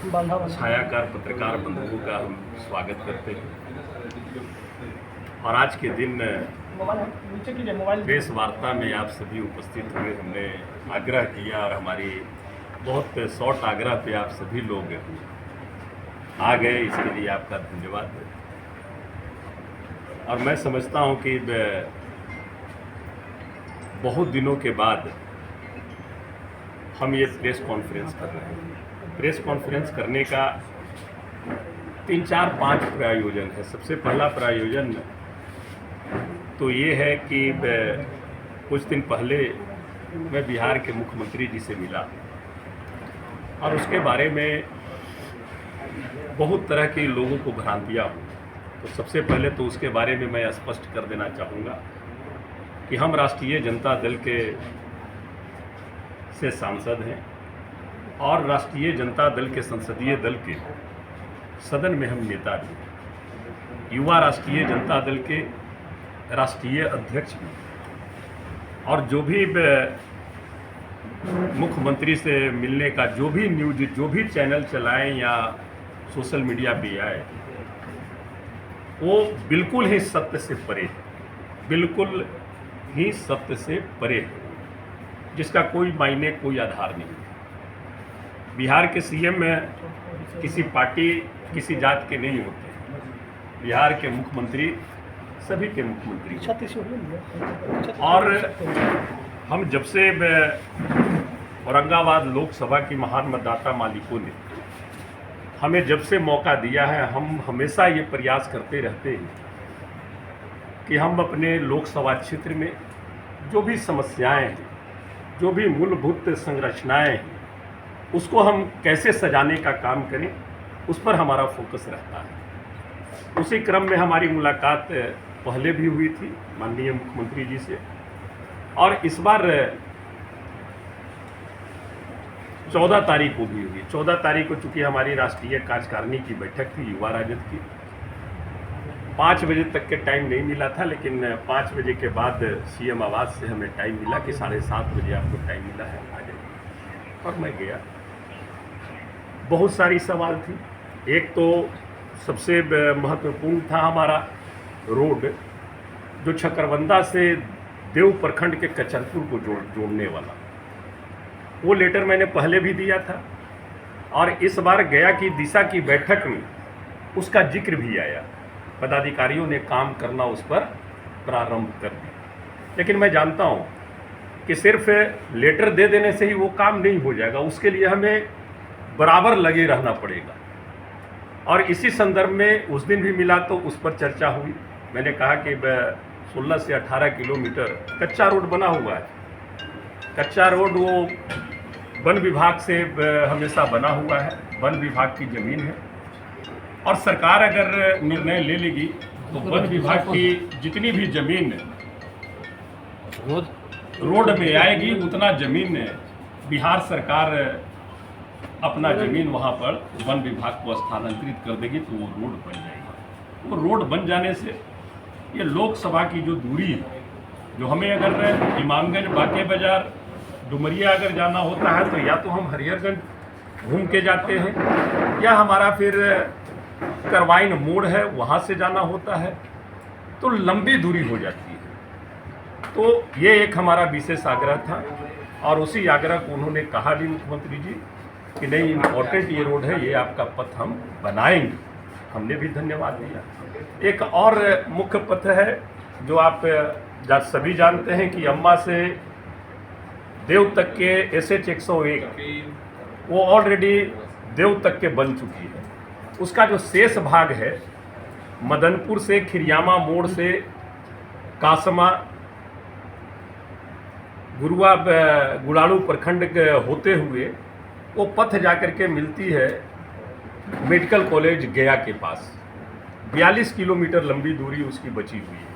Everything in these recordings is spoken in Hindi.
छायाकार पत्रकार बंधुओं का हम स्वागत करते हैं। और आज के दिन प्रेस वार्ता में आप सभी उपस्थित हुए, हमने आग्रह किया और हमारी बहुत शॉर्ट आग्रह पे आप सभी लोग आ गए, इसके लिए आपका धन्यवाद। और मैं समझता हूं कि बहुत दिनों के बाद हम ये प्रेस कॉन्फ्रेंस कर रहे हैं। प्रेस कॉन्फ्रेंस करने का 3, 4, 5 प्रायोजन है। सबसे पहला प्रायोजन तो ये है कि कुछ दिन पहले मैं बिहार के मुख्यमंत्री जी से मिला और उसके बारे में बहुत तरह के लोगों को भ्रांतियाँ हुई। तो सबसे पहले तो उसके बारे में मैं स्पष्ट कर देना चाहूँगा कि हम राष्ट्रीय जनता दल के से सांसद हैं और राष्ट्रीय जनता दल के संसदीय दल के सदन में हम नेता भी, युवा राष्ट्रीय जनता दल के राष्ट्रीय अध्यक्ष भी, और जो भी मुख्यमंत्री से मिलने का जो भी न्यूज, जो भी चैनल चलाएं या सोशल मीडिया पे आए, वो बिल्कुल ही सत्य से परे है, बिल्कुल ही सत्य से परे है, जिसका कोई मायने, कोई आधार नहीं। बिहार के सीएम में किसी पार्टी, किसी जात के नहीं होते। बिहार के मुख्यमंत्री सभी के मुख्यमंत्री। और हम जब से औरंगाबाद लोकसभा की महान मतदाता मालिकों ने हमें जब से मौका दिया है, हम हमेशा ये प्रयास करते रहते हैं कि हम अपने लोकसभा क्षेत्र में जो भी समस्याएं हैं, जो भी मूलभूत संरचनाएं हैं, उसको हम कैसे सजाने का काम करें, उस पर हमारा फोकस रहता है। उसी क्रम में हमारी मुलाकात पहले भी हुई थी माननीय मुख्यमंत्री जी से, और इस बार 14 तारीख को भी हुई। 14 तारीख को चूँकि हमारी राष्ट्रीय कार्यकारिणी की बैठक थी, युवा राजद की, 5 बजे तक के टाइम नहीं मिला था, लेकिन 5 बजे के बाद सीएम आवास से हमें टाइम मिला कि 7:30 बजे आपको टाइम मिला है, आ जाइए। और मैं गया। बहुत सारी सवाल थी। एक तो सबसे महत्वपूर्ण था हमारा रोड, जो छकरबंदा से देव प्रखंड के कचरपुर को जोड़ने वाला। वो लेटर मैंने पहले भी दिया था और इस बार गया की दिशा की बैठक में उसका जिक्र भी आया। पदाधिकारियों ने काम करना उस पर प्रारंभ कर दिया। लेकिन मैं जानता हूँ कि सिर्फ लेटर दे देने से ही वो काम नहीं हो जाएगा, उसके लिए हमें बराबर लगे रहना पड़ेगा। और इसी संदर्भ में उस दिन भी मिला तो उस पर चर्चा हुई। मैंने कहा कि 16 से 18 किलोमीटर कच्चा रोड बना हुआ है। कच्चा रोड वो वन विभाग से हमेशा बना हुआ है, वन विभाग की ज़मीन है, और सरकार अगर निर्णय ले लेगी तो वन विभाग की जितनी भी ज़मीन रोड में आएगी, उतना ज़मीन बिहार सरकार अपना ज़मीन वहाँ पर वन विभाग को स्थानांतरित कर देगी, तो वो रोड बन जाएगी। वो रोड बन जाने से ये लोकसभा की जो दूरी है, जो हमें अगर इमामगंज, बाके बाजार, डुमरिया अगर जाना होता है तो या तो हम हरिहरगंज घूम के जाते हैं, या हमारा फिर करवाइन मोड़ है वहाँ से जाना होता है, तो लंबी दूरी हो जाती है। तो ये एक हमारा विशेष आग्रह था, और उसी आग्रह को उन्होंने कहा भी मुख्यमंत्री जी कि नहीं, इम्पोर्टेंट ये रोड है, ये आपका पथ हम बनाएंगे। हमने भी धन्यवाद दिया। एक और मुख्य पथ है जो आप सभी जानते हैं कि अम्मा से देव तक के SH 101 वो ऑलरेडी देव तक के बन चुकी है। उसका जो शेष भाग है, मदनपुर से खिरियामा मोड़ से कासमा, गुड़ालू प्रखंड होते हुए वो पथ जाकर के मिलती है मेडिकल कॉलेज गया के पास। 42 किलोमीटर लंबी दूरी उसकी बची हुई है।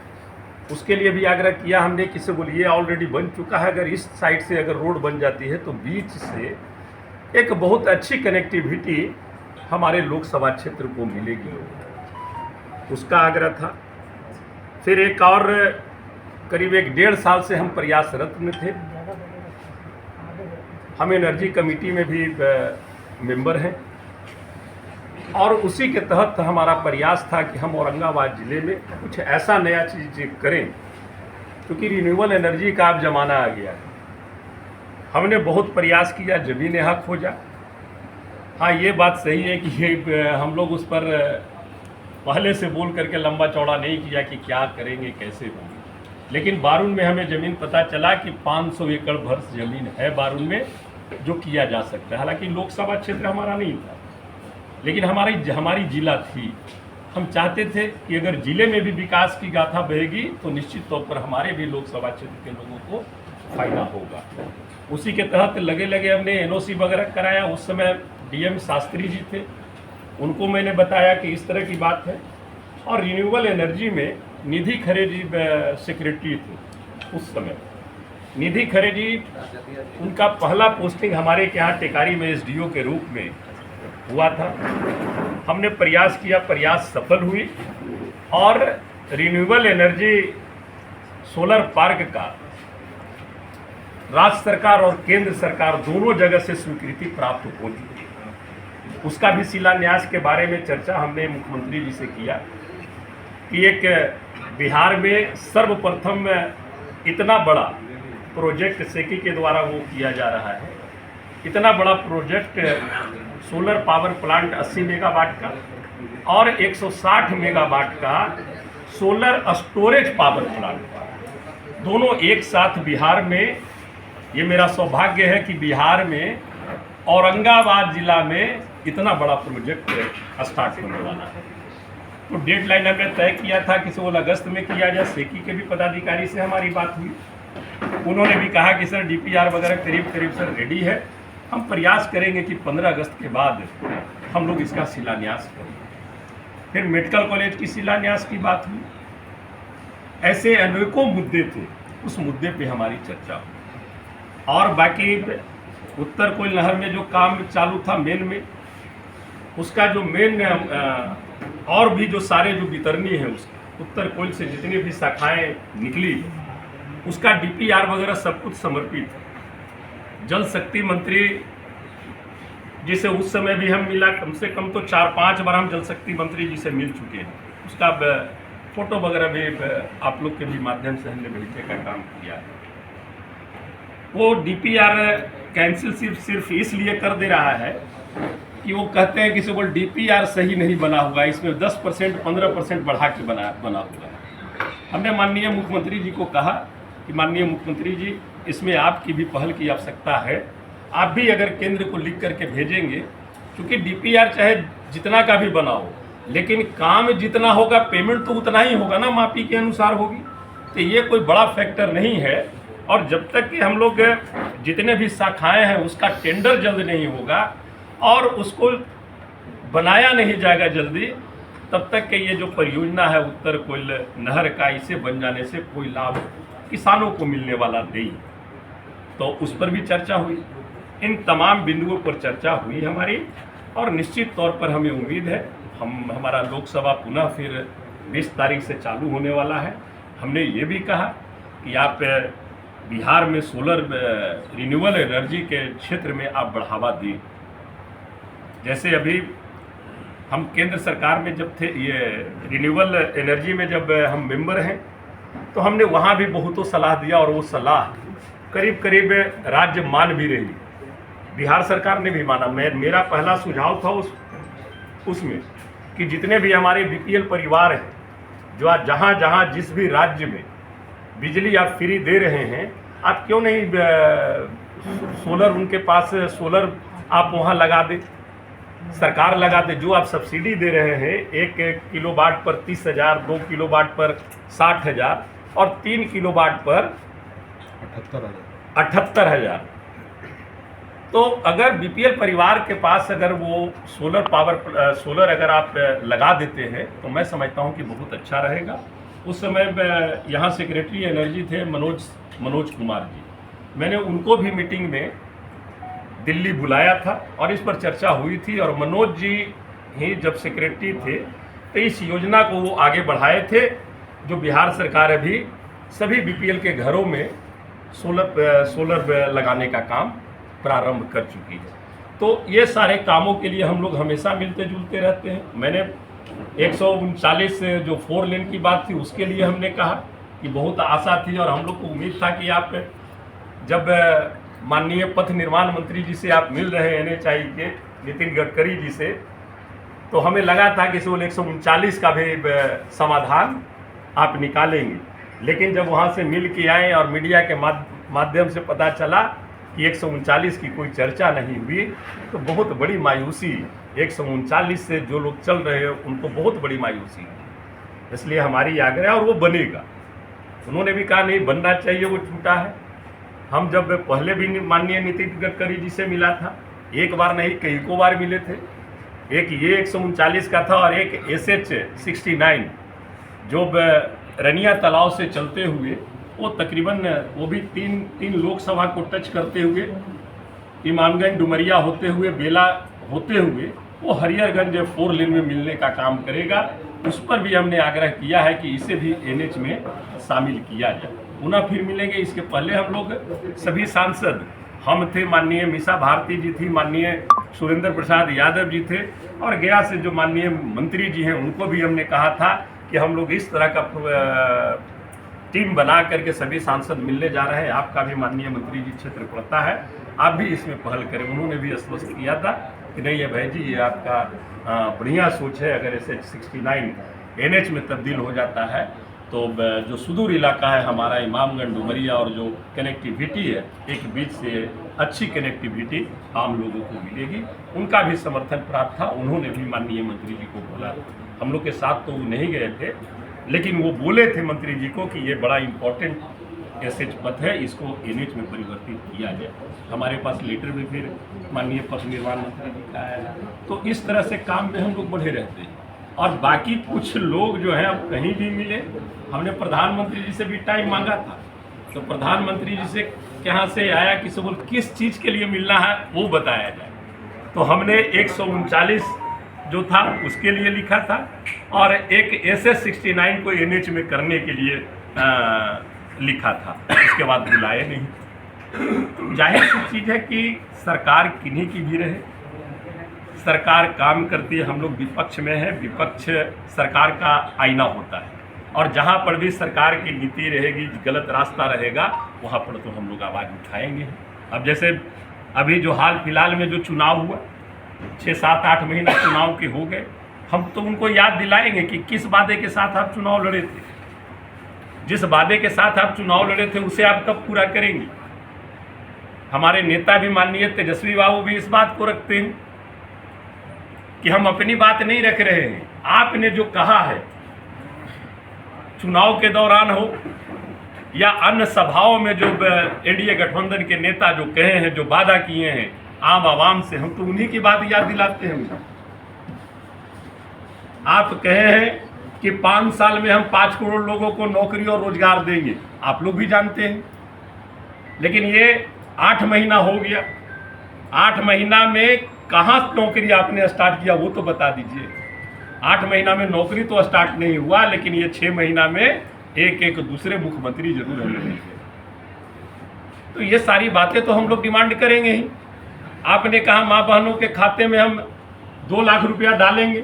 उसके लिए भी आग्रह किया हमने कि से बोलिए ऑलरेडी बन चुका है, अगर इस साइड से अगर रोड बन जाती है तो बीच से एक बहुत अच्छी कनेक्टिविटी हमारे लोकसभा क्षेत्र को मिलेगी, उसका आग्रह था। फिर एक और करीब 1-1.5 साल से हम प्रयासरत में थे। हम एनर्जी कमेटी में भी मेंबर हैं और उसी के तहत हमारा प्रयास था कि हम औरंगाबाद ज़िले में कुछ ऐसा नया चीज़ करें, क्योंकि रिन्यूएबल एनर्जी का अब ज़माना आ गया है। हमने बहुत प्रयास किया, ज़मीन हक हो जा। हाँ, ये बात सही है कि ये हम लोग उस पर पहले से बोल करके लंबा चौड़ा नहीं किया कि क्या करेंगे, कैसे होंगे। लेकिन बारून में हमें ज़मीन पता चला कि 500 एकड़ भर ज़मीन है बारून में जो किया जा सकता है। हालांकि लोकसभा क्षेत्र हमारा नहीं था, लेकिन हमारी जिला थी। हम चाहते थे कि अगर जिले में भी विकास की गाथा बहेगी तो निश्चित तौर पर हमारे भी लोकसभा क्षेत्र के लोगों को फायदा होगा। उसी के तहत लगे हमने एनओसी वगैरह कराया। उस समय डीएम शास्त्री जी थे, उनको मैंने बताया कि इस तरह की बात है। और रिन्यूएबल एनर्जी में निधि खरे जी सेक्रेटरी थे उस समय। निधि खरे जी, उनका पहला पोस्टिंग हमारे के यहाँ टेकारी में एसडीओ के रूप में हुआ था। हमने प्रयास किया, प्रयास सफल हुई और रिन्यूएबल एनर्जी सोलर पार्क का राज्य सरकार और केंद्र सरकार दोनों जगह से स्वीकृति प्राप्त हो चुकी है। उसका भी शिलान्यास के बारे में चर्चा हमने मुख्यमंत्री जी से किया कि एक बिहार में सर्वप्रथम इतना बड़ा प्रोजेक्ट सेकी के द्वारा वो किया जा रहा है। इतना बड़ा project solar power plant 80 megawatt का और 160 मेगावाट का सोलर स्टोरेज पावर प्लांट, दोनों एक साथ बिहार में। ये मेरा सौभाग्य है कि बिहार में औरंगाबाद जिला में इतना बड़ा प्रोजेक्ट स्टार्ट होने वाला है। तो डेडलाइन हमने तय किया था कि 16 अगस्त में किया जाए। सेकी के भी पदाधिकारी से हमारी बात हुई, उन्होंने भी कहा कि सर डीपीआर वगैरह करीब सर रेडी है। हम प्रयास करेंगे कि 15 अगस्त के बाद हम लोग इसका शिलान्यास करें। फिर मेडिकल कॉलेज की शिलान्यास की बात हुई। ऐसे अनेकों मुद्दे थे, उस मुद्दे पे हमारी चर्चा हुई। और बाकी उत्तर कोयल नहर में जो काम चालू था मेन में, उसका जो मेन और भी जो सारे जो वितरणी है उसके उत्तर कोयल से जितनी भी शाखाएं निकली, उसका डीपीआर वगैरह सब कुछ समर्पित है। जल शक्ति मंत्री जिसे उस समय भी हम मिला, कम से कम तो 4-5 बार हम जल शक्ति मंत्री जी से मिल चुके हैं। उसका फोटो वगैरह भी आप लोग के भी माध्यम से हमने भेजने का काम किया है। वो डीपीआर कैंसिल सिर्फ इसलिए कर दे रहा है कि वो कहते हैं कि केवल डीपीआर सही नहीं बना हुआ, इसमें 10% 15% बढ़ा के बना हुआ है। हमने माननीय मुख्यमंत्री जी को कहा कि माननीय मुख्यमंत्री जी, इसमें आपकी भी पहल की आवश्यकता है। आप भी अगर केंद्र को लिख करके भेजेंगे, क्योंकि डीपीआर चाहे जितना का भी बना हो, लेकिन काम जितना होगा पेमेंट तो उतना ही होगा ना, मापी के अनुसार होगी। तो ये कोई बड़ा फैक्टर नहीं है। और जब तक कि हम लोग जितने भी शाखाएं हैं उसका टेंडर जल्द नहीं होगा और उसको बनाया नहीं जाएगा जल्दी, तब तक कि ये जो परियोजना है उत्तर कोयल नहर का, इसे बन जाने से कोई लाभ किसानों को मिलने वाला नहीं। तो उस पर भी चर्चा हुई। इन तमाम बिंदुओं पर चर्चा हुई हमारी, और निश्चित तौर पर हमें उम्मीद है हमारा लोकसभा पुनः फिर 20 तारीख से चालू होने वाला है। हमने ये भी कहा कि आप बिहार में सोलर रिन्यूएबल एनर्जी के क्षेत्र में आप बढ़ावा दिए। जैसे अभी हम केंद्र सरकार में जब थे, ये रिन्यूएबल एनर्जी में जब हम मेंबर हैं, तो हमने वहाँ भी बहुतों सलाह दिया, और वो सलाह करीब राज्य मान भी रही, बिहार सरकार ने भी माना। मेरा पहला सुझाव था उसमें कि जितने भी हमारे बीपीएल परिवार हैं, जो आज जहाँ जिस भी राज्य में बिजली आप फ्री दे रहे हैं, आप क्यों नहीं सोलर, उनके पास सोलर आप वहाँ लगा दे, सरकार लगा दे। जो आप सब्सिडी दे रहे हैं 1 किलोवाट पर 30,000, 2 किलोवाट पर 60,000 और 3 किलोवाट पर 78,000। तो अगर बीपीएल परिवार के पास अगर वो सोलर अगर आप लगा देते हैं, तो मैं समझता हूँ कि बहुत अच्छा रहेगा। उस समय यहाँ सेक्रेटरी एनर्जी थे मनोज कुमार जी, मैंने उनको भी मीटिंग में दिल्ली बुलाया था और इस पर चर्चा हुई थी। और मनोज जी ही जब सेक्रेटरी थे तो इस योजना को वो आगे बढ़ाए थे, जो बिहार सरकार अभी सभी बीपीएल के घरों में सोलर लगाने का काम प्रारंभ कर चुकी है। तो ये सारे कामों के लिए हम लोग हमेशा मिलते जुलते रहते हैं। मैंने 139 जो 4 लेन की बात थी उसके लिए हमने कहा कि बहुत आशा थी और हम लोग को उम्मीद था कि आप जब माननीय पथ निर्माण मंत्री जी से आप मिल रहे हैं NHAI के नितिन गडकरी जी से, तो हमें लगा था कि केवल 139 का भी समाधान आप निकालेंगे। लेकिन जब वहाँ से मिल के आए और मीडिया के माध्यम से पता चला कि 139 की कोई चर्चा नहीं हुई, तो बहुत बड़ी मायूसी, 139 से जो लोग चल रहे हैं उनको बहुत बड़ी मायूसी है। इसलिए हमारी आग्रह, और वो बनेगा। उन्होंने भी कहा नहीं बनना चाहिए, वो छूटा है। हम जब पहले भी माननीय नितिन गडकरी जी से मिला था, एक बार नहीं कई को बार मिले थे। एक ये 139 का था और एक SH69 जो रनिया तालाब से चलते हुए वो तकरीबन वो भी तीन लोकसभा को टच करते हुए इमामगंज डुमरिया होते हुए बेला होते हुए वो हरिहरगंज 4 लेन में मिलने का काम करेगा। उस पर भी हमने आग्रह किया है कि इसे भी NH में शामिल किया जाए। पुनः फिर मिलेंगे। इसके पहले हम लोग सभी सांसद, हम थे, माननीय मीसा भारती जी थी, माननीय सुरेंद्र प्रसाद यादव जी थे, और गया से जो माननीय मंत्री जी हैं उनको भी हमने कहा था कि हम लोग इस तरह का टीम बना करके सभी सांसद मिलने जा रहे हैं। आपका भी माननीय मंत्री जी क्षेत्र पड़ता है, आप भी इसमें पहल करें। उन्होंने भी आश्वस्त किया था कि नहीं है भाई जी, ये आपका बढ़िया सोच है। अगर SH69 NH में तब्दील हो जाता है तो जो सुदूर इलाका है हमारा इमामगंज डुमरिया और जो कनेक्टिविटी है, एक बीच से अच्छी कनेक्टिविटी आम लोगों को मिलेगी। उनका भी समर्थन प्राप्त था। उन्होंने भी माननीय मंत्री जी को बोला, हम लोग के साथ तो नहीं गए थे, लेकिन वो बोले थे मंत्री जी को कि ये बड़ा इम्पोर्टेंट SH पथ है, इसको NH में परिवर्तित किया जाए। हमारे पास लेटर भी फिर माननीय पथ निर्माण मंत्री जी का आया। तो इस तरह से काम में हम लोग बढ़े रहते हैं। और बाकी कुछ लोग जो हैं अब कहीं भी मिले, हमने प्रधानमंत्री जी से भी टाइम मांगा था, तो प्रधानमंत्री जी से कहाँ से आया कि सब किस चीज़ के लिए मिलना है वो बताया जाए। तो हमने 139 जो था उसके लिए लिखा था और एक SH69 को NH में करने के लिए लिखा था। उसके बाद बुलाए नहीं। जाहिर सी चीज़ है कि सरकार किन्हीं की भी रहे, सरकार काम करती है, हम लोग विपक्ष में हैं। विपक्ष सरकार का आईना होता है, और जहाँ पर भी सरकार की नीति रहेगी, गलत रास्ता रहेगा, वहाँ पर तो हम लोग आवाज़ उठाएंगे। अब जैसे अभी जो हाल फिलहाल में जो चुनाव हुआ, 6, 7, 8 महीना चुनाव के हो गए, हम तो उनको याद दिलाएंगे कि किस वादे के साथ आप चुनाव लड़े थे। जिस वादे के साथ आप चुनाव लड़े थे उसे आप कब पूरा करेंगे। हमारे नेता भी माननीय तेजस्वी बाबू भी इस बात को रखते हैं कि हम अपनी बात नहीं रख रहे हैं। आपने जो कहा है चुनाव के दौरान हो या अन्य सभाओं में, जो NDA गठबंधन के नेता जो कहे हैं, जो वादा किए हैं आम आवाम से, हम तो उन्हीं की बात याद दिलाते हैं। आप कहे हैं कि 5 साल में हम 5 करोड़ लोगों को नौकरी और रोजगार देंगे, आप लोग भी जानते हैं। लेकिन ये 8 महीना हो गया, 8 महीना में कहाँ नौकरी आपने स्टार्ट किया वो तो बता दीजिए। 8 महीना में नौकरी तो स्टार्ट नहीं हुआ, लेकिन ये 6 महीना में एक दूसरे मुख्यमंत्री जरूर हमें। तो ये सारी बातें तो हम लोग डिमांड करेंगे ही। आपने कहा माँ बहनों के खाते में हम 2 लाख रुपया डालेंगे,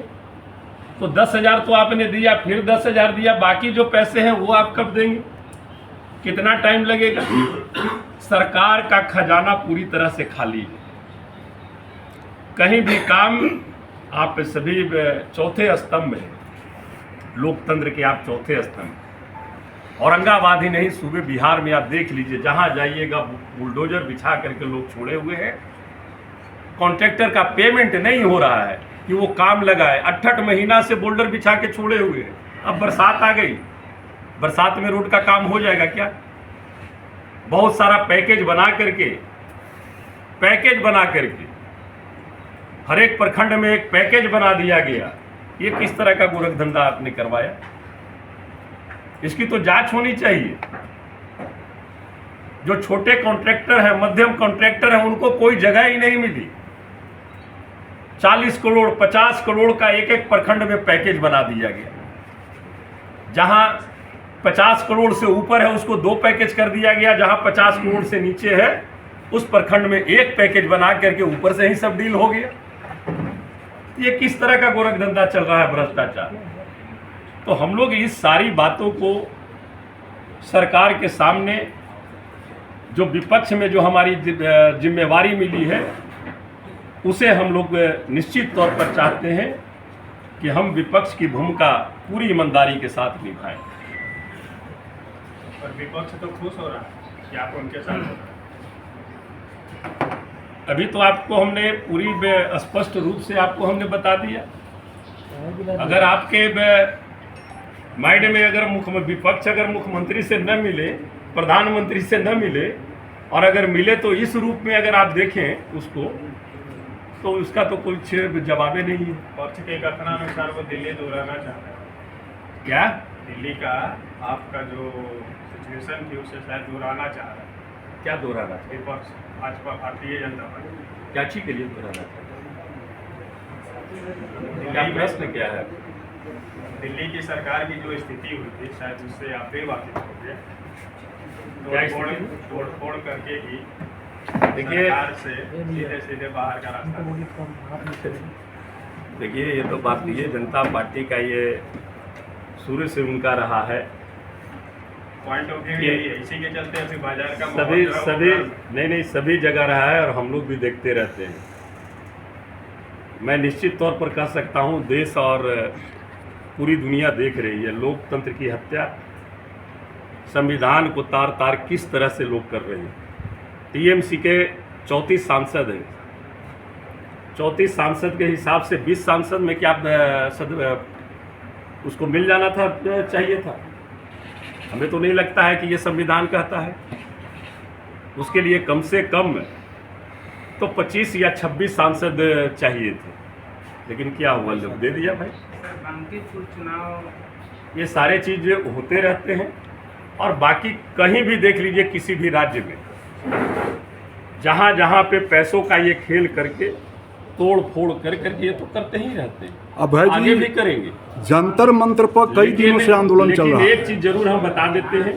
तो 10,000 तो आपने दिया, फिर 10,000 दिया, बाकी जो पैसे हैं वो आप कब देंगे, कितना टाइम लगेगा। सरकार का खजाना पूरी तरह से खाली है, कहीं भी काम, आप सभी चौथे स्तंभ है लोकतंत्र के, आप चौथे स्तंभ। औरंगाबाद ही नहीं, सूबे बिहार में आप देख लीजिए, जहां जाइएगा बुलडोजर बिछा करके लोग छोड़े हुए हैं। कॉन्ट्रैक्टर का पेमेंट नहीं हो रहा है कि वो काम लगाए। 8 महीना से बोल्डर बिछा के छोड़े हुए हैं। अब बरसात आ गई, बरसात में रोड का काम हो जाएगा क्या। बहुत सारा पैकेज बना करके हर एक प्रखंड में एक पैकेज बना दिया गया। ये किस तरह का गोरख धंधा आपने करवाया, इसकी तो जांच होनी चाहिए। जो छोटे कॉन्ट्रैक्टर हैं, मध्यम कॉन्ट्रैक्टर हैं, उनको कोई जगह ही नहीं मिली। 40 करोड़ 50 करोड़ का एक प्रखंड में पैकेज बना दिया गया। जहां 50 करोड़ से ऊपर है उसको 2 पैकेज कर दिया गया, जहां 50 करोड़ से नीचे है उस प्रखंड में एक पैकेज बना करके ऊपर से ही सब डील हो गया। ये किस तरह का गोरख धंधा चल रहा है, भ्रष्टाचार। तो हम लोग इस सारी बातों को सरकार के सामने, जो विपक्ष में जो हमारी जिम्मेवारी मिली है, उसे हम लोग निश्चित तौर पर चाहते हैं कि हम विपक्ष की भूमिका पूरी ईमानदारी के साथ निभाएं। और विपक्ष तो खुश हो रहा है कि आप उनके साथ हो रहे हैं। अभी तो आपको हमने पूरी स्पष्ट रूप से आपको हमने बता दिया। अगर आपके माइंड में अगर विपक्ष अगर मुख्यमंत्री से न मिले, प्रधानमंत्री से न मिले, और अगर मिले तो इस रूप में अगर आप देखें उसको, तो उसका तो कोई जवाब नहीं है। पक्ष के कथनानुसार वो दिल्ली दोहराना चाहता है। क्या दिल्ली का आपका जो सिचुएशन थी उसे शायद दोहराना चाह रहा है क्या दोहराना था? विपक्ष, भाजपा, भारतीय जनता पार्टी। क्या चीज के लिए दोहराना था? क्या प्रश्न क्या है? दिल्ली की सरकार की जो स्थिति हुई थी शायद उससे आप भी वाकिफ हो गए। क्या स्थिति? तोड़ करके ही देखिए, सरकार से सीधे सीधे बाहर का रास्ता। देखिए, ये तो बात नहीं है। जनता पार्टी का ये शुरू से उनका रहा है। पॉइंट ऑफ व्यू यही है, इसी के चलते अभी बाजार का सभी नहीं सभी जगह रहा है, और हम लोग भी देखते रहते हैं। मैं निश्चित तौर पर कह सकता हूँ, देश और पूरी दुनिया देख रही है लोकतंत्र की हत्या, संविधान को तार तार किस तरह से लोग कर रहे हैं। टीएमसी के 34 सांसद हैं। 34 सांसद के हिसाब से 20 सांसद में क्या उसको मिल जाना था, चाहिए था? हमें तो नहीं लगता है कि ये संविधान कहता है। उसके लिए कम से कम तो 25 या 26 सांसद चाहिए थे, लेकिन क्या हुआ, लोग दे दिया भाई। बांकीपुर चुनाव, ये सारे चीज़ होते रहते हैं। और बाकी कहीं भी देख लीजिए, किसी भी राज्य में जहाँ जहाँ पे पैसों का ये खेल करके तोड़ फोड़ कर करके ये तो करते ही रहते हैं, अभय आगे जी भी करेंगे। जंतर मंत्र पर कई दिनों से आंदोलन चल रहा है। एक चीज जरूर हम बता देते हैं,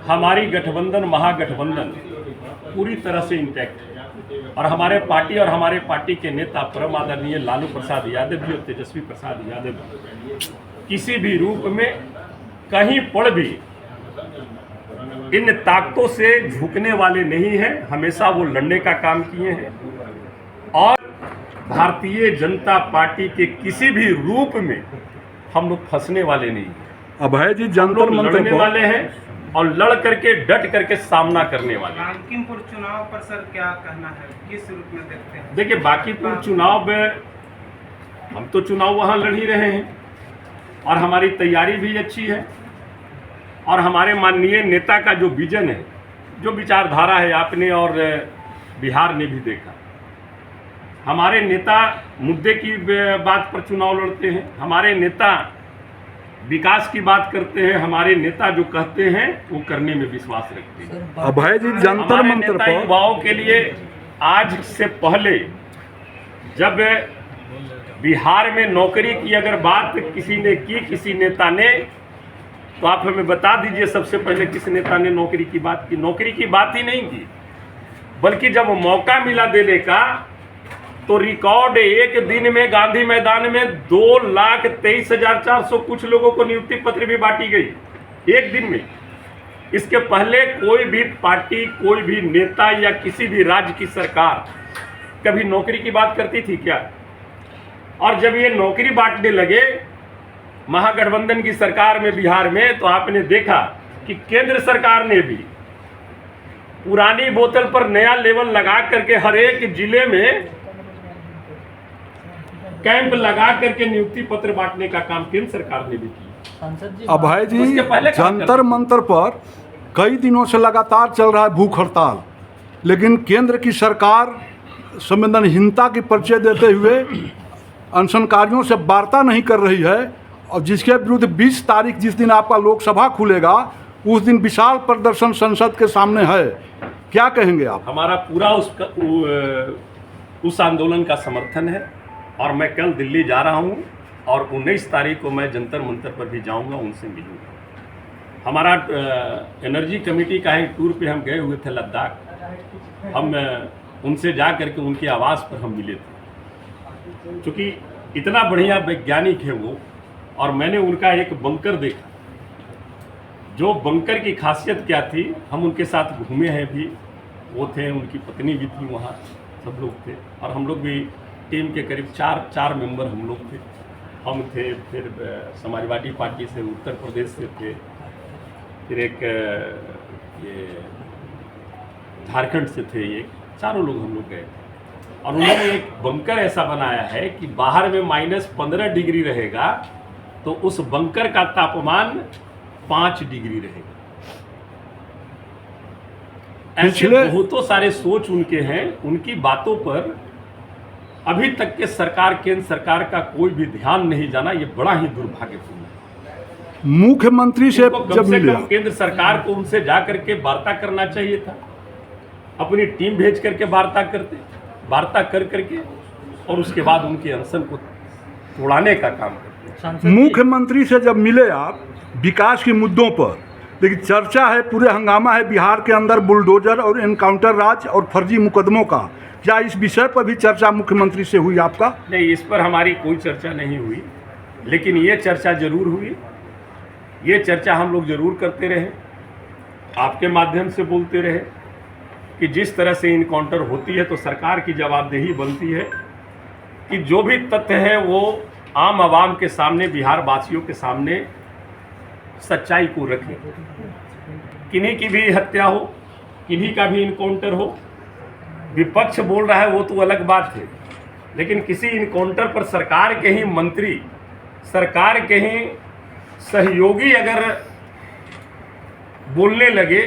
हमारी गठबंधन, महागठबंधन पूरी तरह से इंटैक्ट है। और हमारे पार्टी के नेता परम आदरणीय लालू प्रसाद यादव जी और तेजस्वी प्रसाद यादव किसी भी रूप में कहीं पर भी इन ताकतों से झुकने वाले नहीं हैं। हमेशा वो लड़ने का काम किए हैं, और भारतीय जनता पार्टी के किसी भी रूप में हम लोग फंसने वाले नहीं हैं। अभय जी जंतर मंत्र लड़ने वाले हैं और लड़ करके डट करके सामना करने वाले हैं। बांकीपुर चुनाव पर सर क्या कहना है, किस रूप में देखते हैं? देखिए, बांकीपुर चुनाव में हम तो चुनाव वहाँ लड़ ही रहे हैं, और हमारी तैयारी भी अच्छी है, और हमारे माननीय नेता का जो विजन है, जो विचारधारा है, आपने और बिहार ने भी देखा। हमारे नेता मुद्दे की बात पर चुनाव लड़ते हैं, हमारे नेता विकास की बात करते हैं, हमारे नेता जो कहते हैं वो करने में विश्वास रखते हैं। अभय जी जंतर हमारे मंत्र नेता पर युवाओं के लिए, आज से पहले जब बिहार में नौकरी की अगर बात किसी ने की, किसी नेता ने, तो आप हमें बता दीजिए सबसे पहले किस नेता ने नौकरी की बात की? नौकरी की बात ही नहीं की, बल्कि जब मौका मिला देने का, तो रिकॉर्ड एक दिन में गांधी मैदान में 2,23,400 कुछ लोगों को नियुक्ति पत्र भी बांटी गई एक दिन में। इसके पहले कोई भी पार्टी, कोई भी नेता या किसी भी राज्य की सरकार कभी नौकरी की बात करती थी क्या? और जब ये नौकरी बांटने लगे महागठबंधन की सरकार में बिहार में, तो आपने देखा कि केंद्र सरकार ने भी पुरानी बोतल पर नया लेवल लगा करके हर एक जिले में कैंप लगा करके नियुक्ति पत्र बांटने का काम केंद्र सरकार ने भी किया। अभय जी उसके पहले काम जंतर मंत्र पर कई दिनों से लगातार चल रहा है भूख हड़ताल, लेकिन केंद्र की सरकार संवेदनहीनता की परिचय देते हुए अनशनकारियों से वार्ता नहीं कर रही है, और जिसके विरुद्ध 20 तारीख जिस दिन आपका लोकसभा खुलेगा उस दिन विशाल प्रदर्शन संसद के सामने है। क्या कहेंगे आप? हमारा पूरा उस आंदोलन का समर्थन है, और मैं कल दिल्ली जा रहा हूं, और 19 तारीख को मैं जंतर मंतर पर भी जाऊंगा, उनसे मिलूंगा। हमारा एनर्जी कमेटी का एक टूर पे हम गए हुए थे लद्दाख, हम उनसे जा करके उनके आवास पर हम मिले थे, क्योंकि इतना बढ़िया वैज्ञानिक है वो। और मैंने उनका एक बंकर देखा, जो बंकर की खासियत क्या थी, हम उनके साथ घूमे हैं भी, वो थे, उनकी पत्नी भी थी वहाँ, सब लोग थे। और हम लोग भी टीम के करीब चार मेंबर हम लोग थे। हम थे, फिर समाजवादी पार्टी से उत्तर प्रदेश से थे, फिर एक ये झारखंड से थे, ये चारों लोग हम लोग गए थे। और उन्होंने एक बंकर ऐसा बनाया है कि बाहर में -15 डिग्री रहेगा तो उस बंकर का तापमान 5 डिग्री रहेगा। ऐसे बहुतों सारे सोच उनके हैं, उनकी बातों पर अभी तक के सरकार, केंद्र सरकार का कोई भी ध्यान नहीं जाना। ये बड़ा ही दुर्भाग्यपूर्ण है। मुख्यमंत्री से कम जब से मिले कम केंद्र सरकार को उनसे जा करके वार्ता करना चाहिए था, अपनी टीम भेज करके वार्ता कर करके, और उसके बाद उनके अनशन को तोड़ाने का काम करते। मुख्यमंत्री से जब मिले आप विकास के मुद्दों पर, लेकिन चर्चा है, पूरे हंगामा है बिहार के अंदर बुलडोजर और एनकाउंटर राज और फर्जी मुकदमों का। क्या इस विषय पर भी चर्चा मुख्यमंत्री से हुई आपका? नहीं, इस पर हमारी कोई चर्चा नहीं हुई, लेकिन ये चर्चा जरूर हुई। ये चर्चा हम लोग जरूर करते रहे, आपके माध्यम से बोलते रहे कि जिस तरह से इनकाउंटर होती है तो सरकार की जवाबदेही बनती है कि जो भी तथ्य है वो आम आवाम के सामने, बिहार वासियों के सामने सच्चाई को रखें। किन्हीं की भी हत्या हो, किन्हीं का भी इनकाउंटर हो, विपक्ष बोल रहा है वो तो अलग बात है, लेकिन किसी इनकाउंटर पर सरकार के ही मंत्री, सरकार के ही सहयोगी अगर बोलने लगे,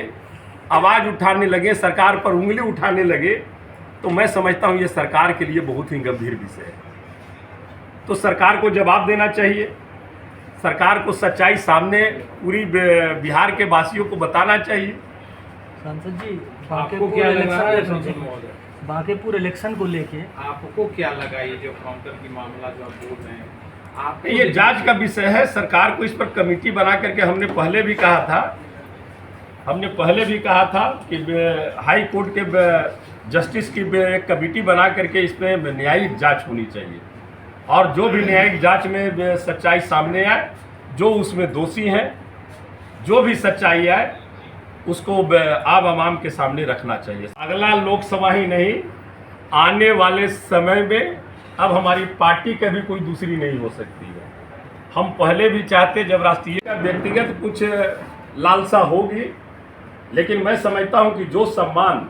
आवाज़ उठाने लगे, सरकार पर उंगली उठाने लगे, तो मैं समझता हूँ ये सरकार के लिए बहुत ही गंभीर विषय है। तो सरकार को जवाब देना चाहिए, सरकार को सच्चाई सामने पूरी बिहार के वासियों को बताना चाहिए। सांसद जी, आपको क्या लगा, बांकीपुर इलेक्शन को लेके आपको क्या लगा ये जो काउंटर की मामला जो आप बोल रहे हैं, आप ये जांच का विषय है। सरकार को इस पर कमेटी बना करके, हमने पहले भी कहा था कि हाई कोर्ट के जस्टिस की एक कमेटी बना करके इस पर न्यायिक जांच होनी चाहिए, और जो भी न्यायिक जांच में सच्चाई सामने आए, जो उसमें दोषी हैं, जो भी सच्चाई आए, उसको आम आवाम के सामने रखना चाहिए। अगला लोकसभा ही नहीं, आने वाले समय में अब हमारी पार्टी कभी कोई दूसरी नहीं हो सकती है। हम पहले भी चाहते, जब राष्ट्रीय का व्यक्तिगत कुछ लालसा होगी, लेकिन मैं समझता हूं कि जो सम्मान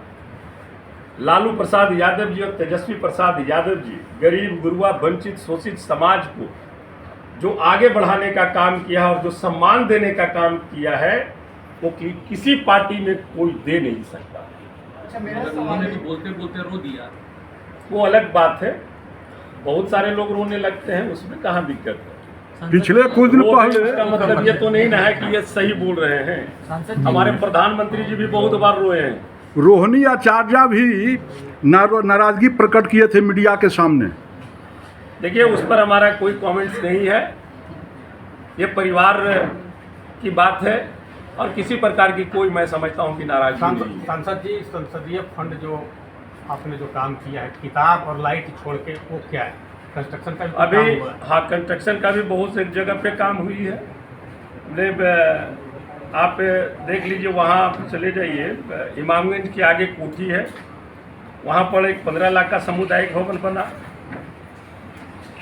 लालू प्रसाद यादव जी और तेजस्वी प्रसाद यादव जी गरीब, गुरुआ, वंचित, शोषित समाज को जो आगे बढ़ाने का काम किया और जो सम्मान देने का काम किया है, वो किसी पार्टी में कोई दे नहीं सकता। अच्छा, मेरा सवाल है, बोलते बोलते रो दिया, वो अलग बात है, बहुत सारे लोग रोने लगते हैं, उसमें कहाँ दिक्कत है। पिछले कुछ दिन पहले इसका मतलब ये तो नहीं ना है कि ये सही बोल रहे हैं। सांसद जी, हमारे प्रधानमंत्री जी भी बहुत बार रोए हैं। रोहिणी आचार्य भी नाराजगी प्रकट किए थे मीडिया के सामने। देखिए, उस पर हमारा कोई कमेंट्स नहीं है, ये परिवार की बात है और किसी प्रकार की कोई, मैं समझता हूँ कि नाराजगी नहीं है। सांसद जी, संसदीय फंड जो आपने जो काम किया है, किताब और लाइट छोड़ के, वो क्या है? कंस्ट्रक्शन का भी अभी काम हुआ है? हाँ, कंस्ट्रक्शन का भी बहुत से जगह पे काम हुई है। आप देख लीजिए, वहाँ आप चले जाइए, इमामगंज के आगे कोठी है, वहाँ पर एक 15 लाख का सामुदायिक भवन बना,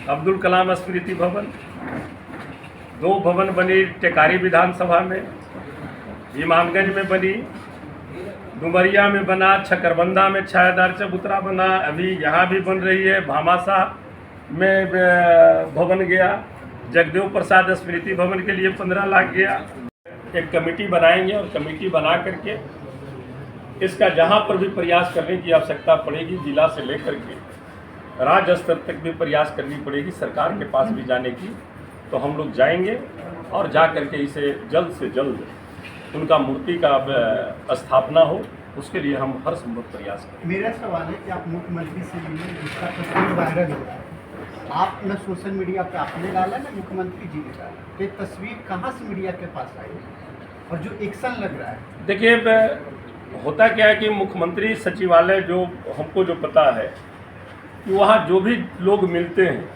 अब्दुल कलाम स्मृति भवन, 2 भवन बनी टेकारी विधानसभा में, इमामगंज में बनी, डुमरिया में बना, छकरबंदा में छायादार चबूतरा बना, अभी यहाँ भी बन रही है, भामाशाह में भवन गया, जगदेव प्रसाद स्मृति भवन के लिए 15 लाख गया। एक कमेटी बनाएंगे और कमेटी बना करके इसका जहाँ पर भी प्रयास करने की आवश्यकता पड़ेगी, जिला से लेकर के राज्य स्तर तक भी प्रयास करनी पड़ेगी, सरकार के पास भी जाने की, तो हम लोग जाएंगे और जा करके इसे जल्द से जल्द उनका मूर्ति का स्थापना हो, उसके लिए हम हर संभव प्रयास करें। मेरा सवाल है कि आप मुख्यमंत्री से मिले, जिसका तस्वीर वायरल हो रहा है, आप न सोशल मीडिया पे आपने डाला न मुख्यमंत्री जी ने डाला, तो ये तस्वीर कहाँ से मीडिया के पास आई और जो एक्शन लग रहा है? देखिए, होता क्या है कि मुख्यमंत्री सचिवालय जो हमको जो पता है कि वहाँ जो भी लोग मिलते हैं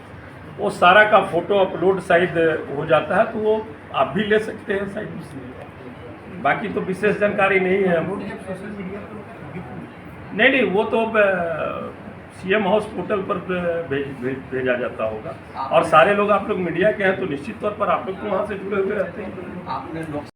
वो सारा का फोटो अपलोड शायद हो जाता है, तो वो आप भी ले सकते हैं शायद। बाकी तो विशेष जानकारी नहीं है हमको। जब सोशल मीडिया पर नहीं, वो तो सीएम हाउस पोर्टल पर भेजा जाता होगा। और सारे लोग, आप लोग मीडिया के हैं तो निश्चित तौर पर आप लोग तो वहाँ से जुड़े हुए रहते हैं। आपने लोग